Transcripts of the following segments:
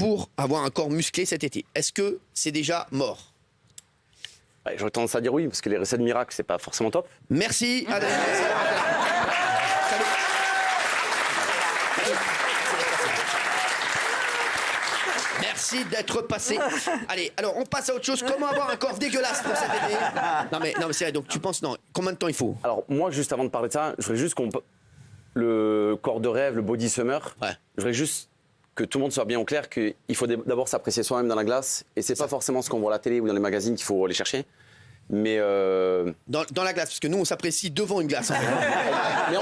pour avoir un corps musclé cet été? Est-ce que c'est déjà mort? Ouais, j'aurais tendance à dire oui, parce que les recettes miracles, c'est pas forcément top. Merci, Adrien. Salut. Merci d'être passé. Allez, alors on passe à autre chose. Comment avoir un corps dégueulasse pour cet été? Non mais c'est vrai, donc tu penses, non, combien de temps il faut? Alors moi, juste avant de parler de ça, je voudrais juste le corps de rêve, le body summer, Ouais. je voudrais juste que tout le monde soit bien au clair qu'il faut d'abord s'apprécier soi-même dans la glace, et c'est pas forcément ce qu'on voit à la télé ou dans les magazines qu'il faut aller chercher. Mais Dans la glace, parce que nous on s'apprécie devant une glace. mais on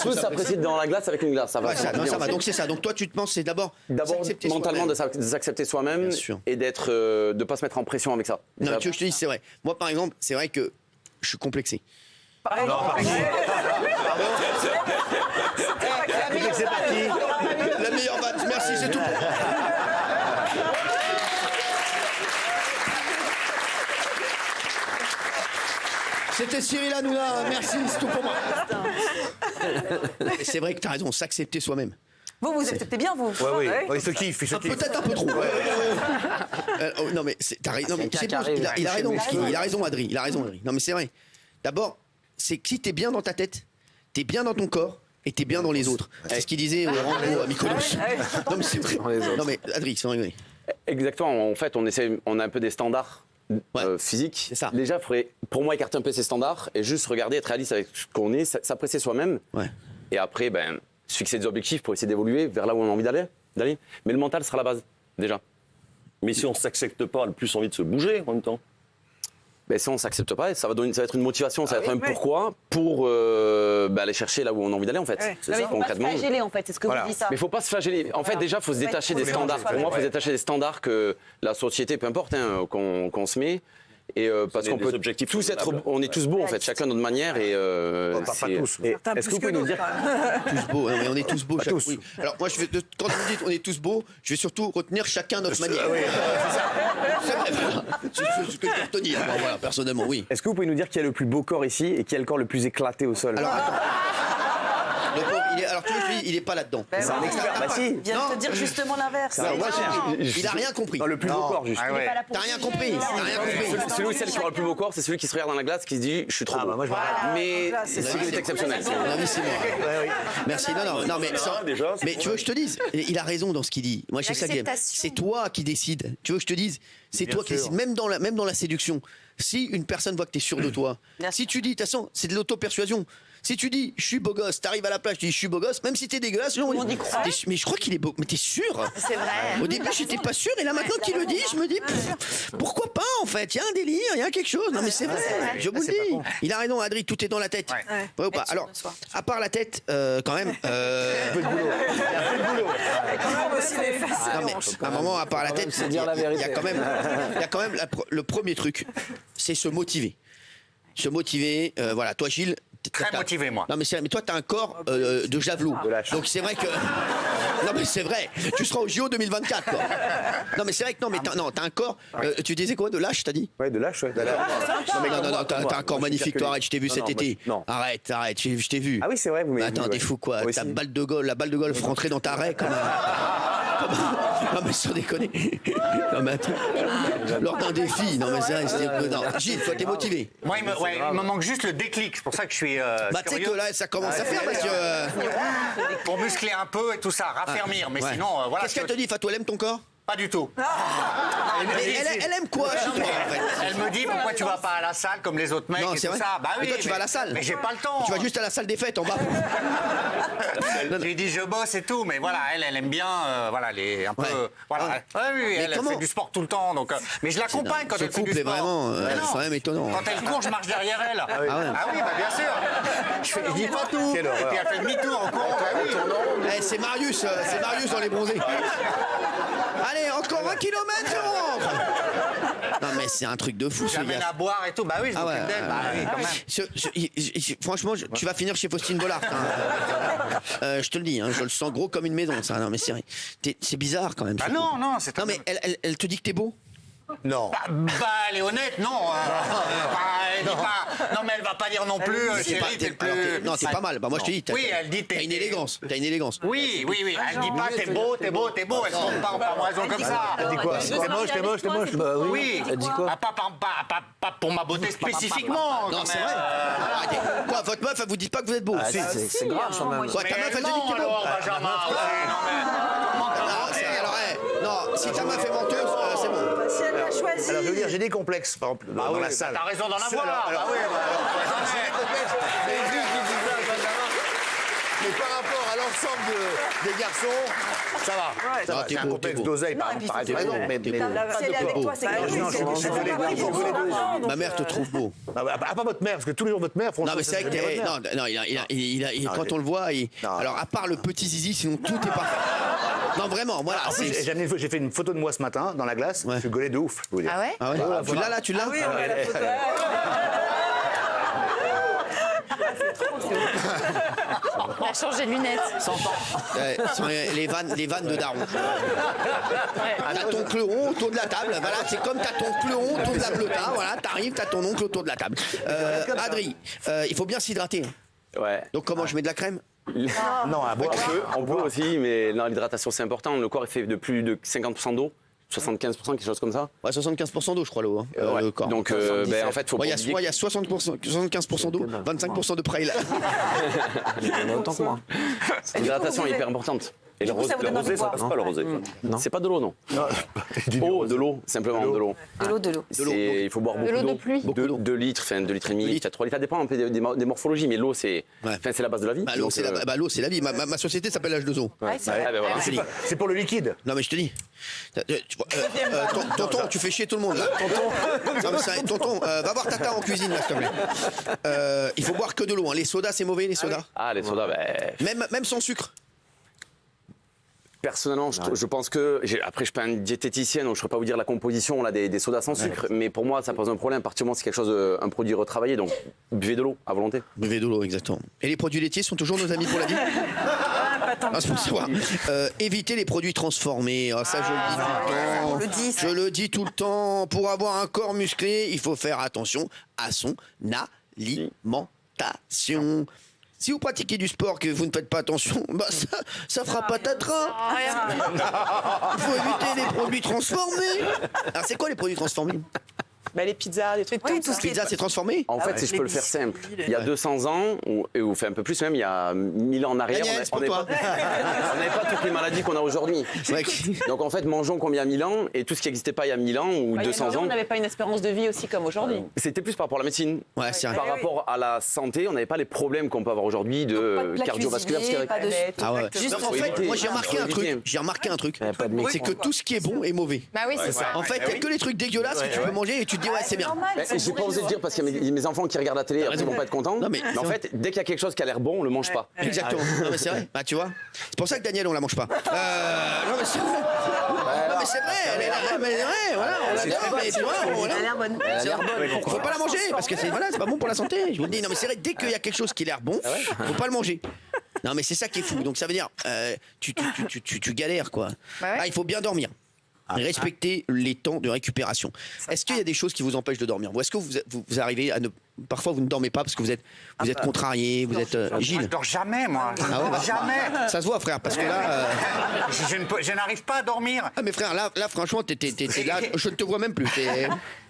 peut s'apprécier dans la glace avec une glace, ça va. Ouais, ça va. Donc c'est ça. Donc toi tu te penses c'est d'abord s'accepter Mentalement soi-même. de s'accepter soi-même Bien sûr. et de pas se mettre en pression avec ça. Non, tu veux que je te dise, c'est vrai. Moi par exemple, c'est vrai que je suis complexé. C'est parti. La meilleure vanne, merci, c'est tout. C'était Cyril Hanouna, merci, c'est tout pour moi. Mais c'est vrai que t'as raison, s'accepter soi-même. Vous acceptez bien, vous? Oui, il se kiffe, il se kiffe. Peut-être un peu trop. Non mais t'as raison, non, mais c'est bon, il a raison, il a raison Adri, Non mais c'est vrai. D'abord, c'est que si t'es bien dans ta tête, t'es bien dans ton corps et t'es bien dans les autres. C'est ce qu'il disait Rambo à Mykonos. Non mais c'est vrai. Non mais Adri, sans rigoler. Exactement, en fait, on a un peu des standards physiques. C'est ça. Déjà, il faudrait, pour moi, écarter un peu ces standards et juste regarder, être réaliste avec ce qu'on est, s'apprécier soi-même. Ouais. Et après, se fixer des objectifs pour essayer d'évoluer vers là où on a envie d'aller. Mais le mental sera la base, déjà. Mais si on ne s'accepte pas, on a le plus envie de se bouger en même temps. Si on ne s'accepte pas, ça va être une motivation, ça va être un pourquoi pour aller chercher là où on a envie d'aller, en fait. C'est ça, concrètement. Pas se flageller, en fait, c'est ce que vous dites ça. Mais il ne faut pas se flageller. En fait, déjà, il faut se détacher des standards. Pour moi, il faut se détacher des standards que la société, peu importe, qu'on se met. Et parce qu'on peut tous être, on est tous beaux en fait, chacun de notre manière et Pas tous. est-ce que vous pouvez nous dire tous beaux, mais on est tous beaux. Oui. Alors moi, quand vous dites on est tous beaux, je vais surtout retenir chacun notre manière. C'est vrai. C'est ce que je vais retenir. Voilà, personnellement, oui. Est-ce que vous pouvez nous dire qui a le plus beau corps ici et qui a le corps le plus éclaté au sol? Alors attends. Le pauvre, alors tu vois, il est pas là-dedans. C'est un expert. Bah si. Il vient de te dire justement l'inverse. Il a rien compris. Non, le plus beau corps, juste. T'as rien compris. celui ou celle qui aura le plus beau corps, c'est celui qui se regarde dans la glace qui se dit je suis trop beau. Moi, je me Mais c'est celui qui est exceptionnel. Non, mais c'est moi. Merci. Non, mais tu veux que je te dise, il a raison dans ce qu'il dit. Moi, c'est ça que j'aime. C'est toi qui décides. Tu veux que je te dise, c'est toi qui décides. Même dans la séduction. Si une personne voit que t'es sûr de toi, si tu dis, de toute façon, c'est de l'auto-persuasion. Si tu dis, je suis beau gosse, t'arrives à la plage, tu dis, je suis beau gosse, même si t'es dégueulasse, on dit, mais je crois qu'il est beau. Mais t'es sûr? C'est vrai. Au début, j'étais pas sûr, et là, maintenant qu'il le dit, je me dis, pourquoi pas, en fait? Il y a un délire, il y a quelque chose. Non, mais c'est vrai, je vous le dis. Il a raison, Adri, tout est dans la tête. Ouais ou pas? Alors, à part la tête, quand même. Un peu de boulot. Non, mais à un moment, à part la tête, il y a quand même le premier truc, c'est se motiver. Se motiver, voilà. Toi, Gilles. Très motivé, moi. Non, mais toi, t'as un corps de javelot. Donc, c'est vrai que. Non, mais c'est vrai. Tu seras au JO 2024, quoi. Non, mais c'est vrai que t'as un corps. Tu disais quoi? De lâche, t'as dit? Ouais, de lâche, ouais. Non, t'as un corps magnifique, toi. Arrête, je t'ai vu cet été. Non. Arrête, je t'ai vu. Ah oui, c'est vrai, vous m'avez Attends, t'es fou, quoi. La balle de golf rentrée dans ta raie, comme Non, mais sans déconner. Non, mais attends. Lors d'un défi. Non, mais ça, non. Gilles, toi, t'es motivé. Moi, il me manque juste le déclic. C'est pour ça que je suis. Tu sais que là, ça commence à faire parce que. Pour muscler un peu et tout ça, raffermir. Mais sinon, voilà. Qu'est-ce qu'elle te dit, Fatou? Elle aime ton corps? Pas du tout. Elle aime quoi chez toi, en fait? Elle me dit pourquoi tu vas pas à la salle comme les autres mecs Non, et c'est tout vrai. ça. Bah oui, mais toi, tu vas à la salle. Mais j'ai pas le temps. Tu vas juste à la salle des fêtes en bas. Je lui dis je bosse et tout, mais voilà, elle aime bien, voilà, les un peu, voilà. Oui, elle fait du sport tout le temps, donc. Mais je l'accompagne quand elle fait du sport. Ce couple est vraiment, c'est quand même étonnant. Quand elle court, je marche derrière elle. Ah oui, bah bien sûr. Je dis pas tout. Et puis elle fait demi-tour en courant. C'est Marius dans les bronzés. Allez, encore 1 kilomètre, je rentre. Non, mais c'est un truc de fou. J'amène à boire et tout. Bah oui, je m'occupe d'elle. Bah oui, quand même. Franchement, tu vas finir chez Faustine Bollard. Je te le dis, je le sens gros comme une maison, ça. Non, mais c'est bizarre quand même. Ah non, c'est. Non, mais elle te dit que t'es beau? Non. Elle est honnête, non. Non, mais elle va pas dire non plus, chérie, t'es plus... Non, t'es pas mal. Bah, moi, je te dis, t'as elle dit une élégance. T'as une élégance. Oui. Elle dit pas t'es beau. Elle se trompe pas en parmoison comme ça. Elle dit quoi? T'es moche. Oui. Elle dit quoi? Pas pour ma beauté spécifiquement. Non, c'est vrai. Quoi, votre meuf, elle vous dit pas que vous êtes beau? C'est grave, quand même. Quoi, ta meuf, elle te dit que t'es beau? Benjamin. Non, si ta meuf est menteuse, c'est bon. Si elle l'a choisi. Alors, je veux dire, j'ai des complexes, par exemple, dans la salle. T'as raison d'en avoir. Mais par rapport à l'ensemble des garçons, ça va. Ça va. C'est un complexe d'oseille, par exemple. Mais Si elle est avec toi, c'est Ma mère te trouve beau. pas votre mère, parce que tous les jours, votre mère, franchement. Non, mais c'est vrai que quand on le voit, alors à part le petit zizi, sinon tout est parfait. Non, vraiment, voilà. J'ai fait une photo de moi ce matin dans la glace. Je suis gaulé de ouf, je peux vous dire. Ah ouais? Ah ouais. Tu l'as là, tu l'as? Oui, on a la photo. Elle a changé de lunettes. Les vannes de daron. T'as ton cleuron autour de la table. Voilà, c'est comme t'as ton cleuron autour de la bleuta. Voilà, t'arrives, t'as ton oncle autour de la table. Adri, il faut bien s'hydrater. Ouais. Donc comment je mets de la crème? Non, à boire. On peut aussi, mais non, l'hydratation c'est important. Le corps est fait de plus de 50% d'eau. 75%, quelque chose comme ça. Ouais, 75% d'eau, je crois, l'eau. Le corps. Donc, en fait, faut pas il y a 75% d'eau, 25% de prêle. Autant que moi. L'hydratation est hyper importante. Et le rosé, ça passe pas, le rosé. C'est pas de l'eau, non. De l'eau, simplement de l'eau. De l'eau. Il faut boire beaucoup d'eau. De l'eau de pluie. 2 litres, 2 litres et demi, 3 litres. Ça dépend un peu des morphologies, mais l'eau, c'est la base de la vie. L'eau, c'est la vie. Ma société s'appelle H2O. C'est pour le liquide. Non, mais je te dis. Tonton, tu fais chier tout le monde là. Tonton, va voir Tata en cuisine là, s'il te plaît. Il faut boire que de l'eau. Les sodas, c'est mauvais, les sodas. Ah, les sodas, Même sans sucre. Personnellement, je pense que... Après, je suis pas un diététicien, donc je ne saurais pas vous dire la composition là, des sodas sans sucre, mais pour moi, ça pose un problème. À partir du moment où c'est quelque chose, un produit retravaillé, donc buvez de l'eau à volonté. Buvez de l'eau, exactement. Et les produits laitiers sont toujours nos amis pour la vie? C'est pour savoir. Évitez les produits transformés. Ça, je le dis tout le temps. Pour avoir un corps musclé, il faut faire attention à son alimentation. Si vous pratiquez du sport que vous ne faites pas attention, ça fera patatras. Il faut éviter les produits transformés. Alors c'est quoi les produits transformés? Les pizzas, des trucs comme ça. Pizza, c'est transformé? En fait, si je peux le faire simple, il y a 200 ans, ou un peu plus même, il y a 1000 ans en arrière, on n'avait pas toutes les maladies qu'on a aujourd'hui. Donc en fait, mangeons comme il y a 1000 ans, et tout ce qui n'existait pas il y a 1000 ans ou 200 ans... On n'avait pas une espérance de vie aussi comme aujourd'hui. C'était plus par rapport à la médecine. Ouais, c'est vrai. Par rapport à la santé, on n'avait pas les problèmes qu'on peut avoir aujourd'hui de cardiovasculaire. Ah ouais. En fait, moi j'ai remarqué un truc. C'est que tout ce qui est bon est mauvais. Bah oui, c'est ça. En fait, il n'y a que les trucs dégueulasses que tu peux manger et tu te dis ouais, c'est bien. J'ai pas osé le dire parce qu'il y a mes enfants qui regardent la télé, ils vont pas être contents. Mais en fait, dès qu'il y a quelque chose qui a l'air bon, on le mange pas. Exactement. Non mais c'est vrai. Tu vois. C'est pour ça que Daniel on la mange pas. Non mais c'est vrai. Non mais c'est vrai. Elle est là. Voilà. Elle a l'air bonne. Faut pas la manger parce que c'est pas bon pour la santé. Je vous le dis. Non mais c'est vrai. Dès qu'il y a quelque chose qui a l'air bon, faut pas le manger. Non mais c'est ça qui est fou. Donc ça veut dire tu galères quoi. Il faut bien dormir. Respectez les temps de récupération. Est-ce qu'il y a des choses qui vous empêchent de dormir? Ou est-ce que vous arrivez à ne... Parfois, vous ne dormez pas parce que vous êtes contrarié, vous êtes... Gilles. Je dors jamais, moi. Jamais. Ça se voit, frère, parce que là... Je n'arrive pas à dormir. Ah, mais frère, là franchement, t'es là, je ne te vois même plus.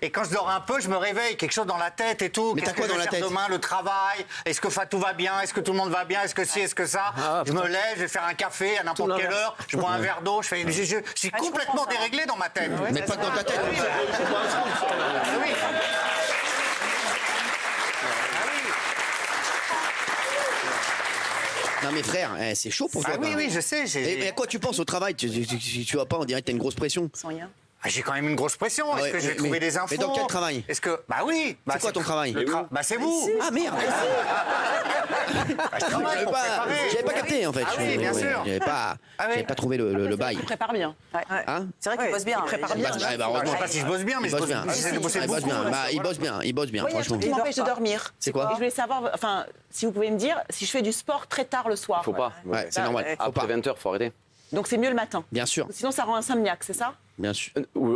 Et quand je dors un peu, je me réveille, quelque chose dans la tête et tout. Mais t'as quoi dans la tête? Demain, le travail. Est-ce que tout va bien? Est-ce que tout le monde va bien? Est-ce que si? Est-ce que ça? Je me lève, je vais faire un café à n'importe quelle heure. Je bois un verre d'eau. Je suis complètement déréglé dans ma tête. Mais pas dans ta tête. Oui. Non mais frère, c'est chaud pour toi. Oui, je sais. Et à quoi tu penses au travail? Tu vas pas, on dirait que t'as une grosse pression. Sans rien. J'ai quand même une grosse pression. Est-ce que je vais trouver des infos? Mais dans quel travail? Est-ce que... Bah oui. C'est quoi ton travail? C'est vous. Ah merde. J'avais pas capté en fait. Ah oui, bien sûr. J'avais pas trouvé le bail. Il prépare bien. C'est vrai qu'il bosse bien. Il prépare bien. Je sais pas si je bosse bien, mais je bosse bien. Il bosse bien, franchement. Ce qui m'empêche de dormir. C'est quoi? Je voulais savoir, si vous pouvez me dire, si je fais du sport très tard le soir. Faut pas. Ouais, c'est normal. Après 20h, faut arrêter. Donc c'est mieux le matin. Bien sûr. Sinon ça rend insomniaque, c'est ça? Bien sûr.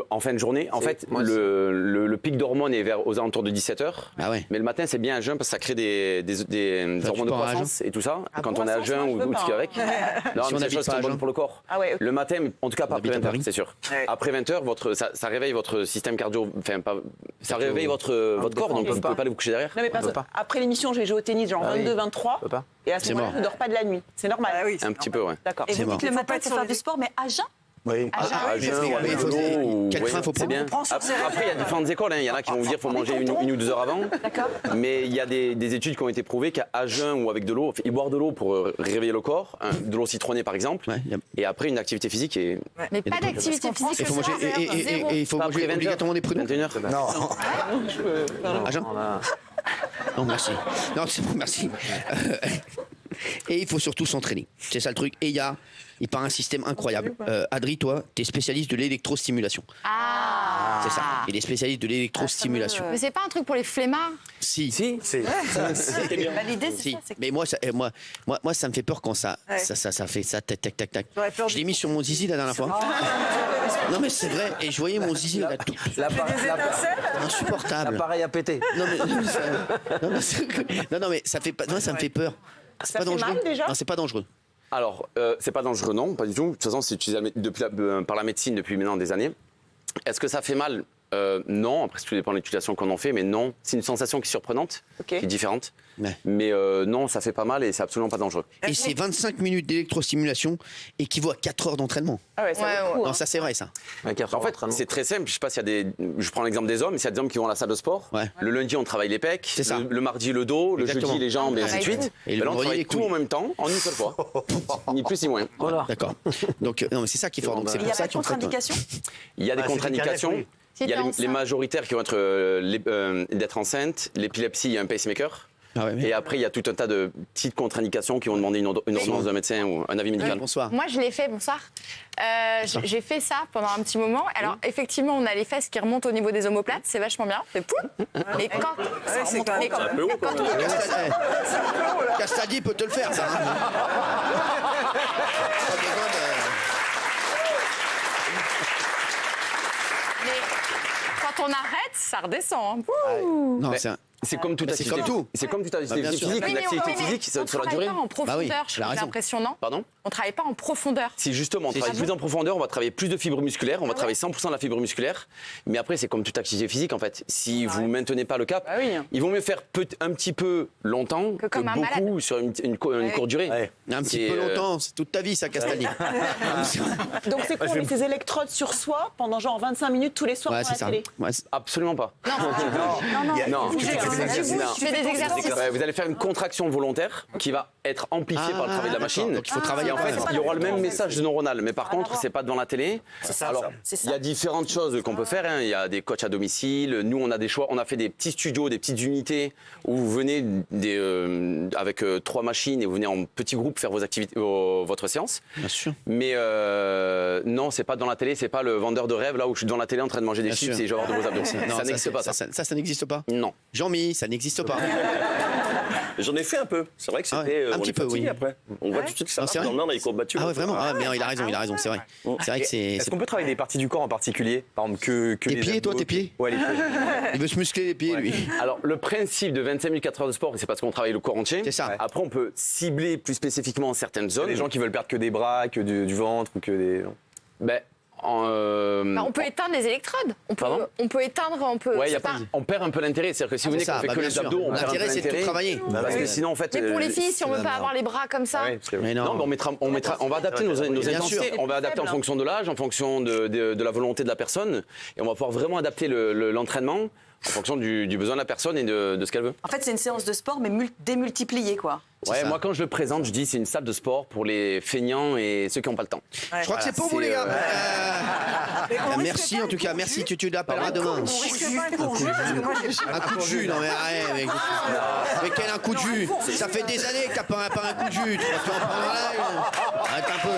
En fin de journée. En fait, le pic d'hormones est aux alentours de 17h. Ah ouais. Mais le matin, c'est bien à jeun parce que ça crée des hormones de croissance et tout ça. Quand on est à jeun ou tout ce qui va avec. Non, Si on mais c'est des n'habite choses qui pas sont à bonnes jeun. pour le corps. Ah ouais, ok. Le matin, en tout cas pas après habite à 20h, Paris. c'est sûr. Ouais. Après 20h, ça réveille votre système cardio. Enfin, ça réveille votre corps, donc vous ne pouvez pas aller vous coucher derrière. Non, mais après l'émission, je vais jouer au tennis, genre 22, 23. Et à ce moment-là, je ne dors pas de la nuit. C'est normal. Ah oui, Un petit peu, ouais. D'accord. Et vous mort. dites le matin, faut faire du sport, mais à jeun? Oui. Faut bien. Après, il y a différentes écoles. Il y en a qui vont vous dire qu'il faut manger 1 ou 2 heures avant. D'accord. Mais il y a des études qui ont été prouvées qu'à jeun ou avec de l'eau, boire de l'eau pour réveiller le corps, de l'eau citronnée par exemple, et après une activité physique. Mais pas d'activité physique. Il faut manger, il faut manger obligatoirement des pruneaux. 21h. À jeun. Non, merci. Non, c'est bon, merci. Et il faut surtout s'entraîner. C'est ça le truc. Et il part un système incroyable. Adri, toi, tu es spécialiste de l'électrostimulation. Ah. C'est ça. Il est spécialiste de l'électrostimulation. Mais c'est pas un truc pour les flemmards? Si. Bah, l'idée, c'est Si. ça. c'est que- Mais moi, ça me fait peur quand ça fait ça, tac, tac, tac, tac. Je l'ai mis sur mon zizi la dernière fois. Non, mais c'est vrai. Et je voyais mon zizi là, tout insupportable. L'appareil à péter. Non, mais ça fait pas. Moi, ça me fait peur. C'est pas fait dangereux. mal, déjà Non, c'est pas dangereux. Alors, c'est pas dangereux, non, pas du tout. De toute façon, c'est utilisé par la médecine depuis maintenant des années. Est-ce que ça fait mal? Non, après tout dépend de l'utilisation qu'on en fait, mais non. C'est une sensation qui est surprenante, qui est différente. Ouais. Mais non, ça fait pas mal et c'est absolument pas dangereux. Et c'est 25 minutes d'électrostimulation équivaut à 4 heures d'entraînement. Ah ouais, ça vaut le coup, Non, hein. ça c'est vrai ça. En fait, c'est très simple. Je sais pas s'il y a je prends l'exemple des hommes. S'il y a des hommes qui vont à la salle de sport, le lundi on travaille les pecs, C'est ça. le mardi le dos, Exactement. le jeudi les jambes et ainsi de suite. Et le Ben là, on vendredi, travaille les tout couilles. en même temps, en une seule fois. Ni plus ni moins. D'accord. Donc non mais c'est ça qui est fort. Donc c'est Il y pour a ça pas de qu'en fait. contre-indication? Il y a des contre-indications. Si Il y a t'es les enceinte. majoritaires qui vont être d'être enceinte, l'épilepsie, il y a un pacemaker. Ah ouais, mais- Et après, il y a tout un tas de petites contre-indications qui vont demander une ordonnance d'un médecin ou un avis médical. Bonsoir. Moi, je l'ai fait, bonsoir. J'ai fait ça pendant un petit moment. Alors, effectivement, on a les fesses qui remontent au niveau des omoplates, c'est vachement bien, c'est poum. Mais quand ça remonte, mais quand on Castaldi peut te le faire ça. Hein. Pas besoin de- mais quand on arrête, ça redescend. Hein. Pouh. Non, Mais c'est un- c'est comme toute Bah, c'est activité. comme tout. C'est comme toute activité bien sûr. physique. Oui, mais L'activité on- physique, on sur la travaille durée. pas en profondeur, oui, je tu as trouve raison. impressionnant. Pardon? On travaille pas en profondeur. Si justement on travaille plus en profondeur, on va travailler plus de fibres musculaires, on va travailler 100% de la fibre musculaire. Mais après, c'est comme toute activité physique en fait. Si vous maintenez pas le cap, Bah oui. il vaut mieux faire un petit peu longtemps que comme un beaucoup malade. sur une courte durée. Un petit C'est, peu longtemps, c'est toute ta vie ça Castaldi. Donc c'est quoi? On met ces électrodes sur soi pendant genre 25 minutes tous les soirs Ouais, pour c'est la ça. télé. Ouais, Absolument pas. Non. Tu fais des exercices. Ouais, vous allez faire une contraction volontaire qui va être amplifiée par le travail de la machine. Donc il faut travailler Et en fait, il y aura le même message neuronal, mais par contre, c'est pas devant la télé. Alors, C'est il y a différentes choses qu'on peut faire. Hein. Il y a des coachs à domicile. Nous, on a des choix. On a fait des petits studios, des petites unités où vous venez avec 3 machines et vous venez en petits groupes faire vos activités, votre séance. Bien sûr. Mais non, c'est pas dans la télé. C'est pas le vendeur de rêve là où je suis devant la télé en train de manger des Bien chips sûr. et je vais avoir de vos abdos. Non, Ça n'existe pas. Ça n'existe pas. Non. Jean-Mi, ça n'existe pas. J'en ai fait un peu. C'est vrai que Ah c'était. ouais, un on petit est peu, fatigué oui. après. On voit tout de suite que ça Non, marche c'est vrai. dans le lendemain, dans les courses battues. Ah ouais vraiment. Ah mais non, il a raison, c'est vrai. C'est vrai que c'est. Est-ce qu'on peut travailler des parties du corps en particulier? Par exemple, que Tes les pieds, abdos, toi, tes pieds? Ouais, les pieds. Il veut se muscler les pieds lui. Alors, le principe de 25 000 4 heures de sport, c'est parce qu'on travaille le corps entier. C'est ça. Après, on peut cibler plus spécifiquement certaines zones. Les gens qui veulent perdre que des bras, que du ventre ou que des. Ben, Bah, on peut éteindre les électrodes. Pardon On peut éteindre, on peut. ouais, c'est pas- on perd un peu l'intérêt. C'est-à-dire que si vous venez C'est qu'on ça, fait bah, que bien les sûr. abdos, on perd un peu L'intérêt, c'est de tout l'intérêt. travailler. Parce que sinon, en fait. Mais pour les filles, si on veut bah, pas non. avoir les bras comme ça. Ouais, parce que- Mais Non, non. mais on va adapter nos Bien intensités. sûr. On va adapter en fonction de l'âge, en fonction de la volonté de la personne. Et on va pouvoir vraiment adapter l'entraînement en fonction du besoin de la personne et de ce qu'elle veut. En fait, c'est une séance de sport, mais démultipliée, quoi. Ouais, ça. moi, quand je le présente, je dis c'est une salle de sport pour les feignants et ceux qui n'ont pas le temps. Je crois que c'est pour vous les gars. Merci en tout cas, merci, tu l'appelleras demain. On risque pas un coup de jus, parce que moi, j'ai Un coup de jus, non mais arrête mec. Mais quel un coup de jus? Ça fait des années qu'il n'y a pas un coup de jus. Tu en prends un live. Arrête un peu.